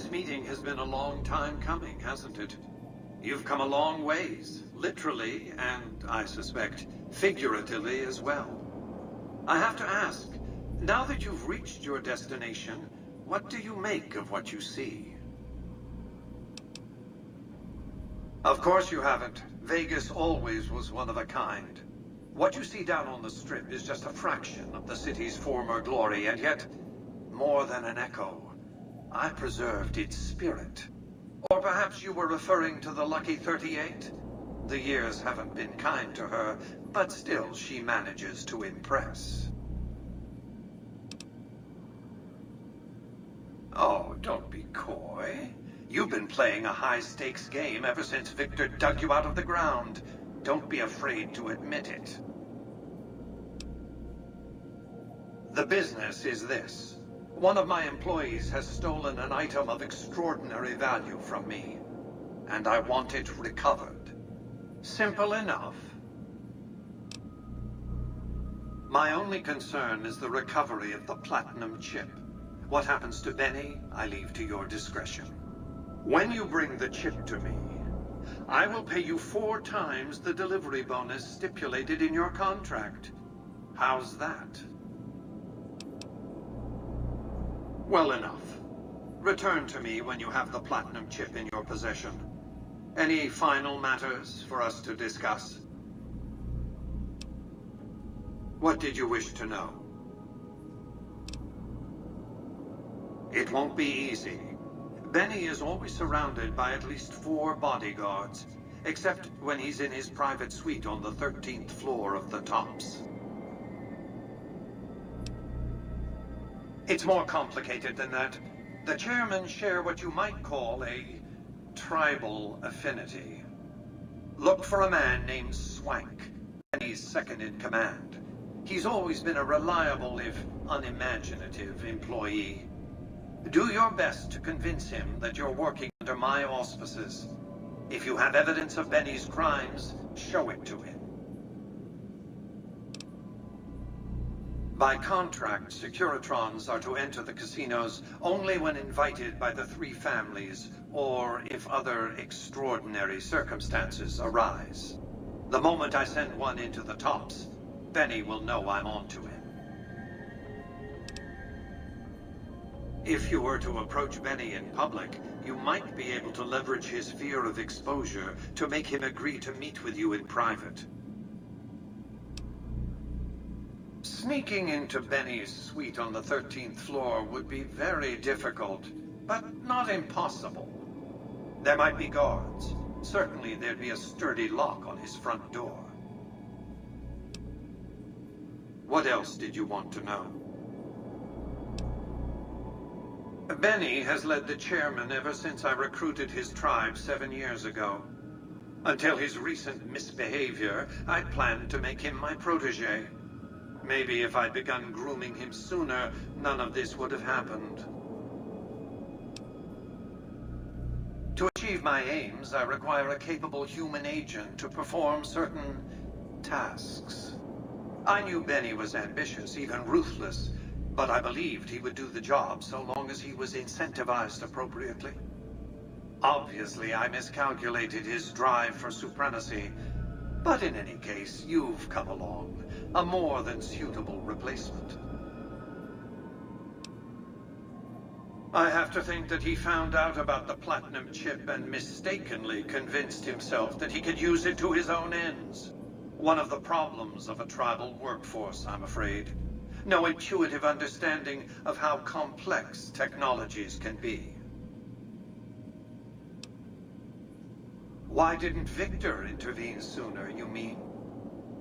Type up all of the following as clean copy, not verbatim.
This meeting has been a long time coming, hasn't it? You've come a long ways, literally, and I suspect figuratively as well. I have to ask, now that you've reached your destination, what do you make of what you see? Of course you haven't. Vegas always was one of a kind. What you see down on the Strip is just a fraction of the city's former glory, and yet, more than an echo, I preserved its spirit. Or perhaps you were referring to the Lucky 38? The years haven't been kind to her, but still she manages to impress. Oh, don't be coy. You've been playing a high-stakes game ever since Victor dug you out of the ground. Don't be afraid to admit it. The business is this. One of my employees has stolen an item of extraordinary value from me, and I want it recovered. Simple enough. My only concern is the recovery of the platinum chip. What happens to Benny, I leave to your discretion. When you bring the chip to me, I will pay you 4 times the delivery bonus stipulated in your contract. How's that? Well enough. Return to me when you have the platinum chip in your possession. Any final matters for us to discuss? What did you wish to know? It won't be easy. Benny is always surrounded by at least 4 bodyguards, except when he's in his private suite on the 13th floor of the Tops. It's more complicated than that. The chairmen share what you might call a tribal affinity. Look for a man named Swank, and he's second in command. He's always been a reliable, if unimaginative, employee. Do your best to convince him that you're working under my auspices. If you have evidence of Benny's crimes, show it to him. By contract, Securitrons are to enter the casinos only when invited by the 3 families, or if other extraordinary circumstances arise. The moment I send one into the Tops, Benny will know I'm onto him. If you were to approach Benny in public, you might be able to leverage his fear of exposure to make him agree to meet with you in private. Sneaking into Benny's suite on the 13th floor would be very difficult, but not impossible. There might be guards. Certainly there'd be a sturdy lock on his front door. What else did you want to know? Benny has led the chairman ever since I recruited his tribe 7 years ago. Until his recent misbehavior, I'd planned to make him my protege. Maybe if I'd begun grooming him sooner, none of this would have happened. To achieve my aims, I require a capable human agent to perform certain tasks. I knew Benny was ambitious, even ruthless, but I believed he would do the job so long as he was incentivized appropriately. Obviously, I miscalculated his drive for supremacy, but in any case, you've come along. A more than suitable replacement. I have to think that he found out about the platinum chip and mistakenly convinced himself that he could use it to his own ends. One of the problems of a tribal workforce, I'm afraid. No intuitive understanding of how complex technologies can be. Why didn't Victor intervene sooner, you mean?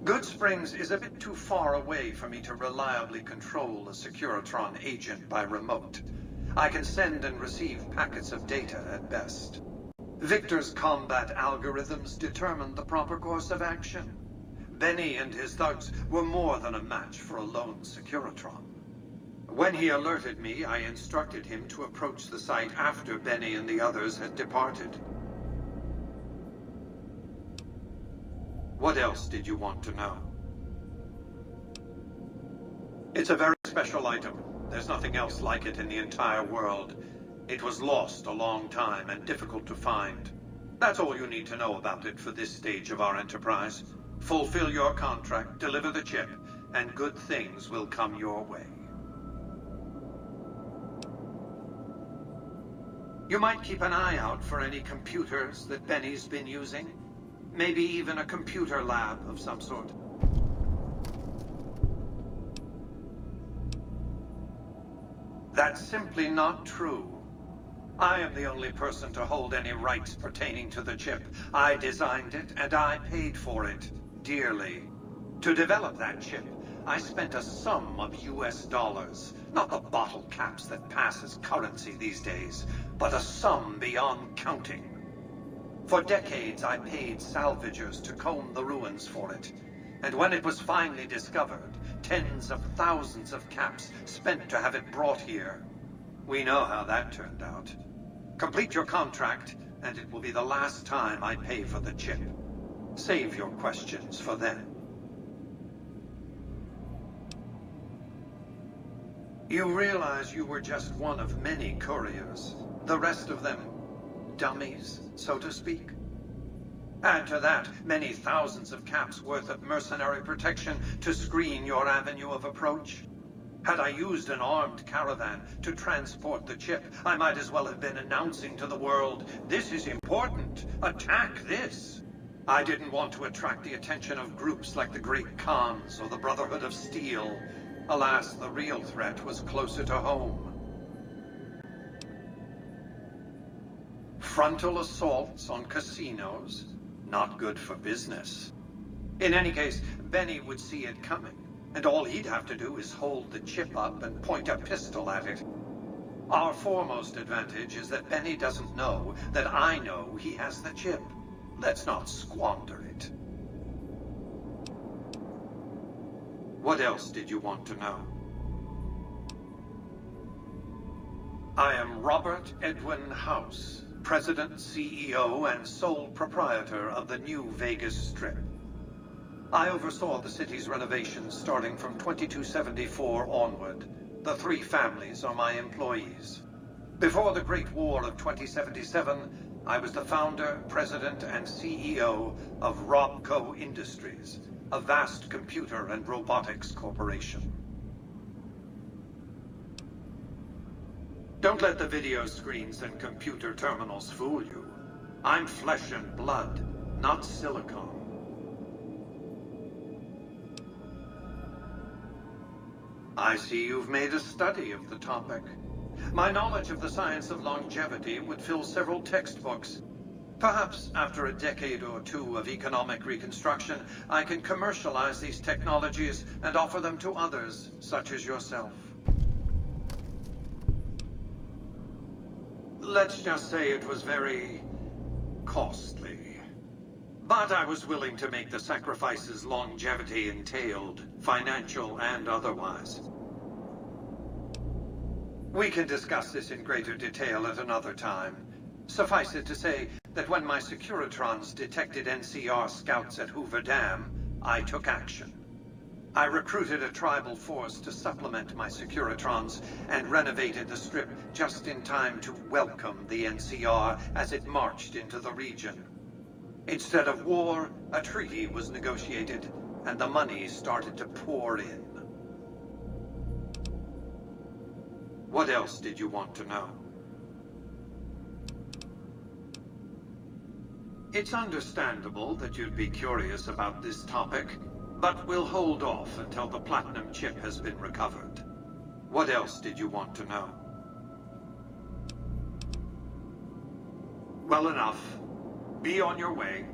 Good Springs is a bit too far away for me to reliably control a Securitron agent by remote. I can send and receive packets of data at best. Victor's combat algorithms determined the proper course of action. Benny and his thugs were more than a match for a lone Securitron. When he alerted me, I instructed him to approach the site after Benny and the others had departed. What else did you want to know? It's a very special item. There's nothing else like it in the entire world. It was lost a long time and difficult to find. That's all you need to know about it for this stage of our enterprise. Fulfill your contract, deliver the chip, and good things will come your way. You might keep an eye out for any computers that Benny's been using. Maybe even a computer lab of some sort. That's simply not true. I am the only person to hold any rights pertaining to the chip. I designed it, and I paid for it, dearly. To develop that chip, I spent a sum of US dollars. Not the bottle caps that pass as currency these days, but a sum beyond counting. For decades, I paid salvagers to comb the ruins for it. And when it was finally discovered, tens of thousands of caps spent to have it brought here. We know how that turned out. Complete your contract, and it will be the last time I pay for the chip. Save your questions for then. You realize you were just one of many couriers. The rest of them, dummies, so to speak. Add to that many thousands of caps worth of mercenary protection to screen your avenue of approach. Had I used an armed caravan to transport the chip, I might as well have been announcing to the world, "This is important. Attack this." I didn't want to attract the attention of groups like the Great Khans or the Brotherhood of Steel. Alas, the real threat was closer to home. Frontal assaults on casinos? Not good for business. In any case, Benny would see it coming, and all he'd have to do is hold the chip up and point a pistol at it. Our foremost advantage is that Benny doesn't know that I know he has the chip. Let's not squander it. What else did you want to know? I am Robert Edwin House, President, CEO, and sole proprietor of the new Vegas Strip. I oversaw the city's renovations starting from 2274 onward. The three families are my employees. Before the Great War of 2077, I was the founder, president, and CEO of Robco Industries, a vast computer and robotics corporation. Don't let the video screens and computer terminals fool you. I'm flesh and blood, not silicone. I see you've made a study of the topic. My knowledge of the science of longevity would fill several textbooks. Perhaps after a decade or two of economic reconstruction, I can commercialize these technologies and offer them to others, such as yourself. Let's just say it was very costly. But I was willing to make the sacrifices longevity entailed, financial and otherwise. We can discuss this in greater detail at another time. Suffice it to say that when my Securitrons detected NCR scouts at Hoover Dam, I took action. I recruited a tribal force to supplement my Securitrons and renovated the Strip just in time to welcome the NCR as it marched into the region. Instead of war, a treaty was negotiated, and the money started to pour in. What else did you want to know? It's understandable that you'd be curious about this topic, but we'll hold off until the platinum chip has been recovered. What else did you want to know? Well enough. Be on your way.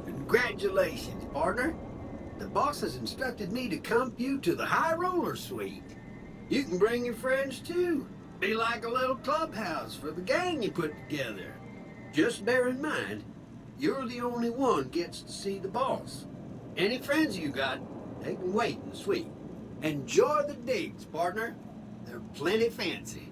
Congratulations, partner. The boss has instructed me to comp you to the High Roller Suite. You can bring your friends too. Be like a little clubhouse for the gang you put together. Just bear in mind, you're the only one gets to see the boss. Any friends you got, they can wait in the suite. Enjoy the digs, partner. They're plenty fancy.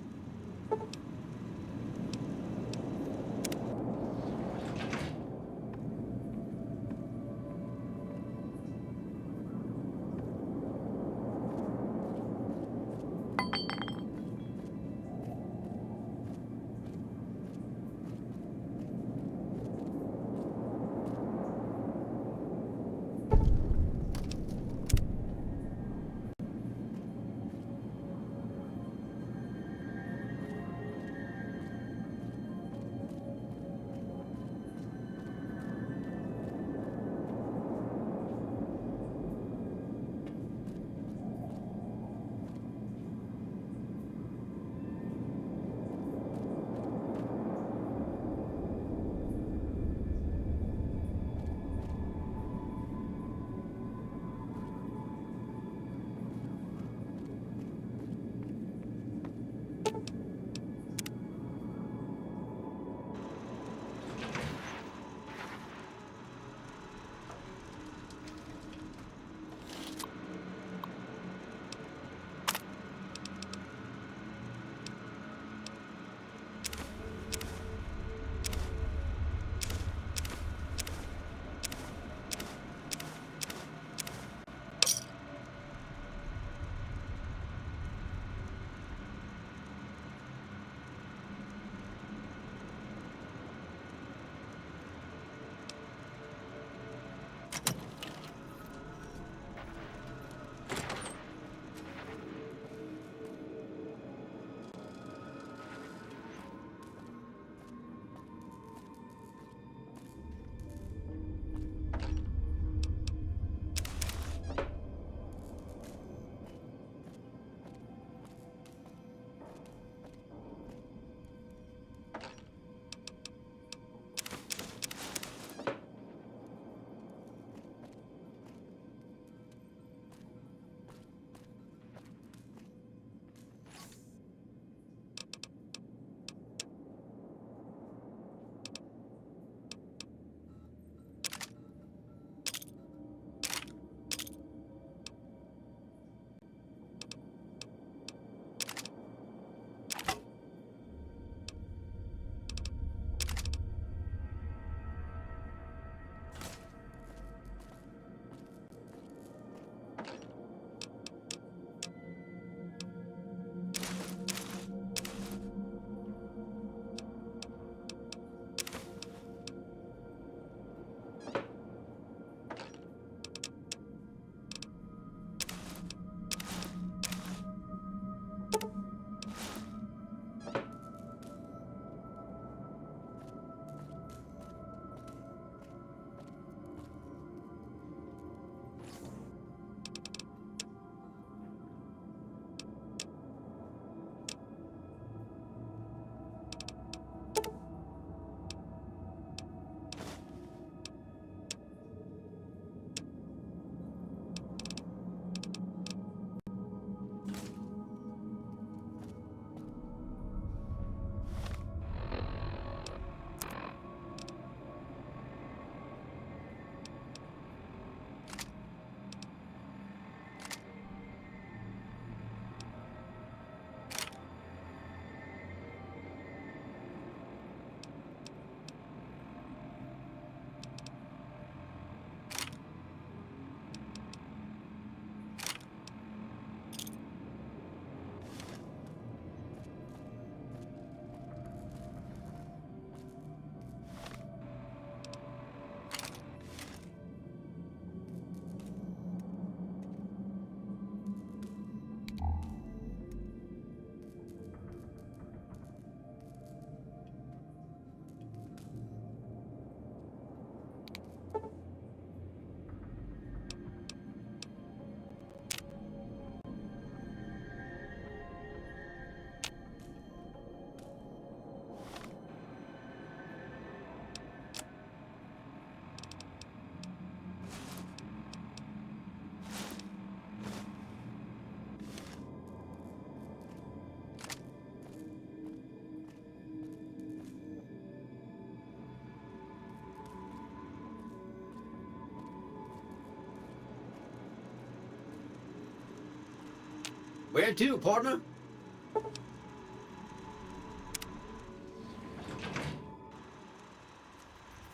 Where to, partner?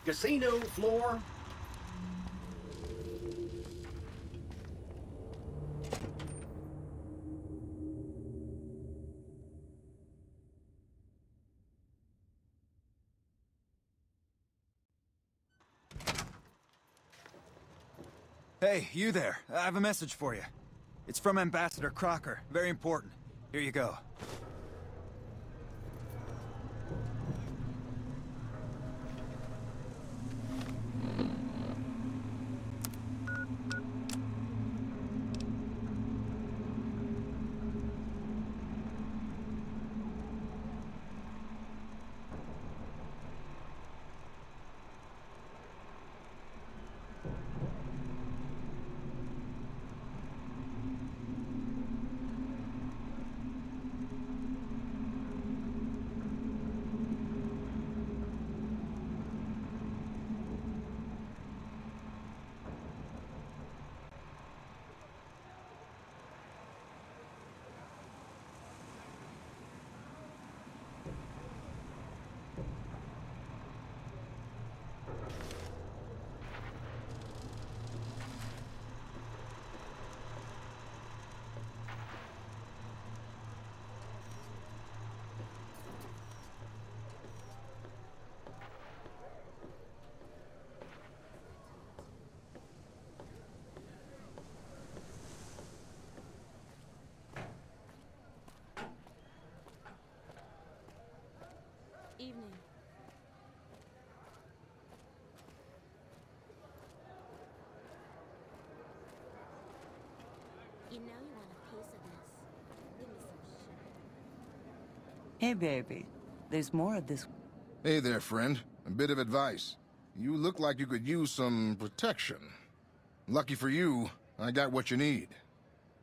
Casino floor. Hey, you there. I have a message for you. It's from Ambassador Crocker. Very important. Here you go. Evening. You know you want a piece of this. Give me some sugar. Hey, baby. There's more of this. Hey there, friend. A bit of advice. You look like you could use some protection. Lucky for you, I got what you need.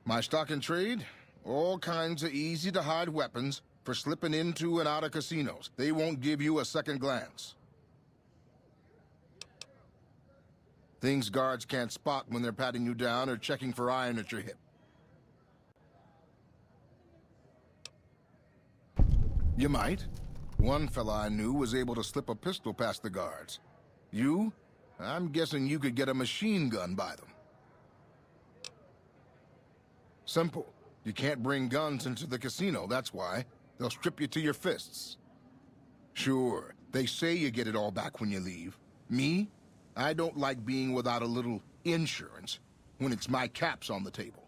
My stock and trade? All kinds of easy-to-hide weapons for slipping into and out of casinos. They won't give you a second glance. Things guards can't spot when they're patting you down or checking for iron at your hip. You might. One fella I knew was able to slip a pistol past the guards. You? I'm guessing you could get a machine gun by them. Simple. You can't bring guns into the casino, that's why. They'll strip you to your fists. Sure, they say you get it all back when you leave. Me? I don't like being without a little insurance when it's my caps on the table.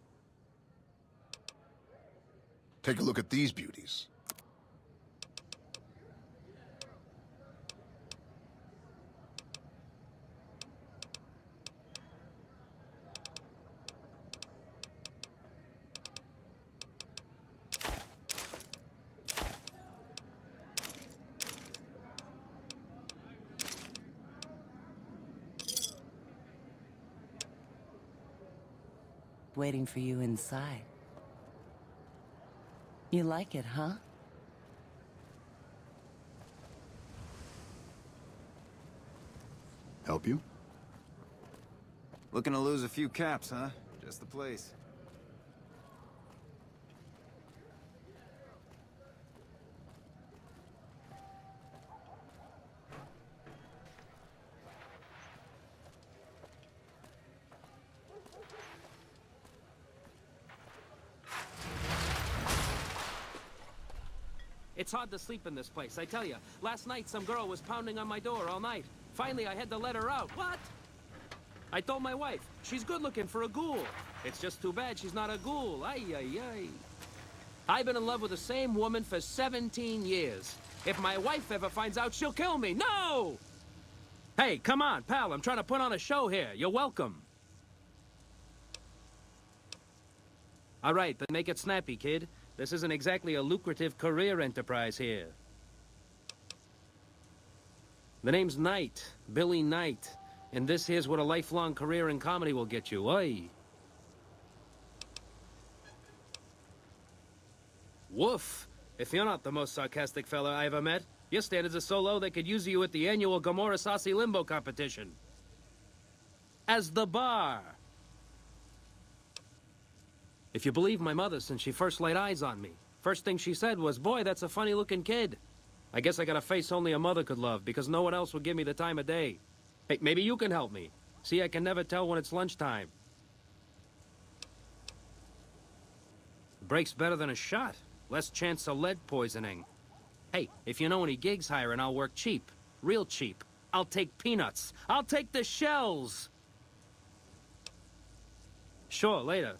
Take a look at these beauties. Waiting for you inside. You like it, huh? Help you? Looking to lose a few caps, huh? Just the place. It's hard to sleep in this place, I tell you. Last night, some girl was pounding on my door all night. Finally, I had to let her out. What? I told my wife. She's good looking for a ghoul. It's just too bad she's not a ghoul. Ay, ay, ay. I've been in love with the same woman for 17 years. If my wife ever finds out, she'll kill me. No! Hey, come on, pal. I'm trying to put on a show here. You're welcome. All right, then make it snappy, kid. This isn't exactly a lucrative career enterprise here. The name's Knight, Billy Knight. And this here's what a lifelong career in comedy will get you, oi. Woof! If you're not the most sarcastic fella I ever met, your standards are so low they could use you at the annual Gomorrah Saucy Limbo competition. As the bar. If you believe my mother, since she first laid eyes on me, first thing she said was, "Boy, that's a funny-looking kid." I guess I got a face only a mother could love, because no one else would give me the time of day. Hey, maybe you can help me. See, I can never tell when it's lunchtime. Break's better than a shot. Less chance of lead poisoning. Hey, if you know any gigs hiring, I'll work cheap. Real cheap. I'll take peanuts. I'll take the shells! Sure, later.